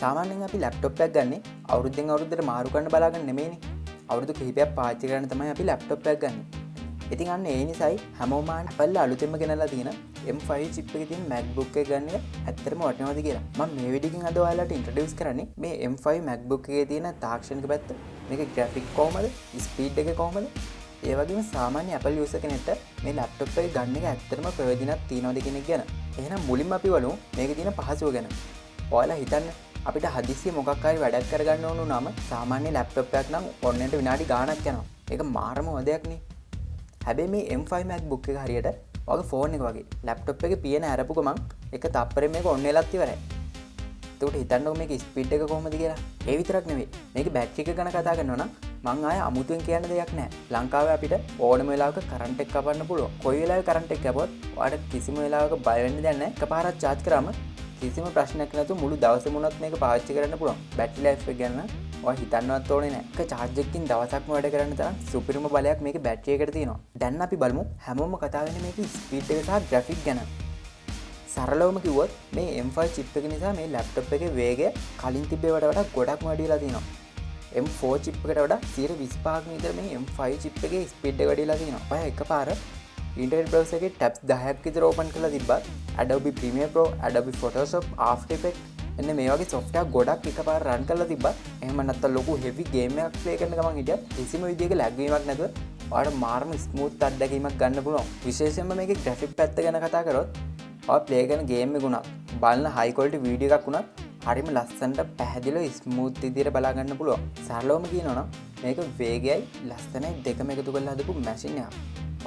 සාමාන්‍යයෙන් අපි ලැප්ටොප් එකක් ගන්නේ අවුරුද්දෙන් අවුරුද්දට මාරු කරන්න බලාගන්න නෙමෙයිනේ. අවුරුදු කිහිපයක් පාවිච්චි කරන්න තමයි අපි ලැප්ටොප් එකක් ගන්නේ. ඉතින් අන්න ඒ නිසායි හැමෝම Apple අලුතෙන්ම ගෙනල්ලා තියෙන M5 chip එකේ තියෙන MacBook එක ගන්න එක ඇත්තටම වටිනවද කියලා. මම මේ වීඩියෝ එකෙන් අද ඔයාලට ඉන්ට්‍රොඩියුස් කරන්නේ මේ M5 MacBook එකේ තියෙන තාක්ෂණික පැත්ත, මේකේ graphic කොහමද, ස්පීඩ් එක කොහමද, ඒ වගේම සාමාන්‍ය Apple user කෙනෙක්ට මේ ලැප්ටොප් එක ගන්න එක ඇත්තටම ප්‍රයෝජනක් තියනවද කියන එක ගැන. එහෙනම් මුලින්ම අපි බලමු මේකේ තියෙන පහසුව ගැන. ඔයාලා හිතන්න අපිට හදිස්සිය මොකක් හරි වැඩක් කරගන්න ඕන නම් සාමාන්‍ය ලැප්ටොප් එකක් නම් ඔන්නට විනාඩි ගාණක් යනවා. ඒක මාරම වදයක් නේ. හැබැයි මේ M5 MacBook එක හරියට ඔයාගේ ෆෝන් එක වගේ ලැප්ටොප් එකේ පියන අරපු ගමන් එක තප්පරේ මේක ඔන්න වෙලත් ඉවරයි. ඒකට හිතන්නකො මේක ස්පීඩ් එක කොහොමද කියලා. ඒ විතරක් නෙවෙයි. මේකේ බැටරි එක ගැන කතා කරනවා නම් මං ආයේ අමුතුවෙන් කියන්න දෙයක් නැහැ. ලංකාවේ අපිට ඕනම වෙලාවක කරන්ට් එක කපන්න පුළුවන්. කොයි වෙලාවෙ කරන්ට් එක කැපුවත් ඔයාලට කිසිම වෙලාවක බය වෙන්න දෙයක් නැහැ. එකපාරක් charge කරාම කිසිම ප්‍රශ්නයක් නැතුව මුළු දවසෙම උනත් මේක පාවිච්චි කරන්න පුළුවන්. බැටරි ලයිෆ් එක ගැන ඔයා හිතන්නවත් ඕනේ නැහැ. එක charge එකකින් දවසක්ම වැඩ කරන්න තරම් සුපිරිම බලයක් මේකේ බැටරි එකට තියෙනවා. දැන් අපි බලමු හැමෝම කතා වෙන්නේ මේකේ ස්පීඩ් එක සහ graphic ගැන. සරලවම කිව්වොත් මේ M5 chip එක නිසා මේ ලැප්ටොප් එකේ වේගය කලින් තිබ්බේවට වඩා ගොඩක්ම වැඩි වෙලා තියෙනවා. M4 chip එකට වඩා 125ක් විතර මේ M5 chip එකේ ස්පීඩ් එක වැඩි වෙලා තියෙනවා. ඔය එකපාර ඉන්ටර්නෙට් බ්‍රවුසර් එකේ tabs 10ක් විතර ඕපන් කරලා තිබ්බත් Adobe Premiere Pro, Adobe Photoshop, After Effects එන්න මේ වගේ software ගොඩක් එකපාර run කරලා තිබ්බත් එහෙම නැත්නම් ලොකු heavy game එකක් play කරන ගමන් හිටියත් කිසිම විදියක lag වීමක් නැතුව ඔයාලට මාර්ම ස්මූත් අත්දැකීමක් ගන්න පුළුවන්. විශේෂයෙන්ම මේකේ graphic පැත්ත ගැන කතා කරොත් ඔයා play කරන game එක උනත් බලන high quality video එකක් උනත් හරිම ලස්සනට පැහැදිලිව ස්මූත් විදියට බලා ගන්න පුළුවන්. සරලවම කියනවා නම් මේක වේගයයි ලස්සනයි දෙකම එකතු කරලා හදපු මැෂින් එකක්.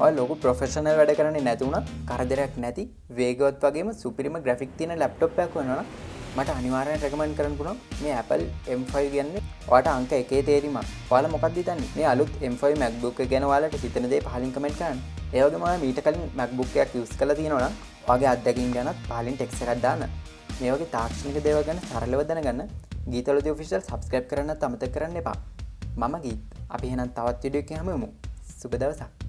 ඔය ලොකු ප්‍රොෆෙෂනල් වැඩ කරන්නේ නැති වුණත් කරදරයක් නැති වේගවත් වගේම සුපිරිම ග්‍රැෆික් තියෙන ලැප්ටොප් එකක් වෙනවා නම් මට අනිවාර්යෙන් රෙකමන්ඩ් කරන්න පුළුවන් මේ Apple M5 කියන්නේ. ඔයාලට අංක 1 තේරීමක්. ඔයාලා මොකක්ද හිතන්නේ? මේ අලුත් M5 MacBook එක ගැන ඔයාලට හිතෙන දේ පහලින් කමෙන්ට් කරන්න. ඒ වගේම ඔයාලා මීට කලින් MacBook එකක් යූස් කරලා තියෙනවා නම් ඔයාගේ අත්දැකීම් ගැනත් පහලින් ටෙක්ස්ට් එකක් දාන්න. මේ වගේ තාක්ෂණික දේවල් ගැන සරලව දැනගන්න ගීතවලදී ඔෆිෂියල් සබ්ස්ක්‍රයිබ් කරන්නත් අමතක කරන්න එපා. මම ගීත්. අපි එහෙනම් තවත් වීඩියෝ එකකින් හමු වෙමු. සුබ දවසක්.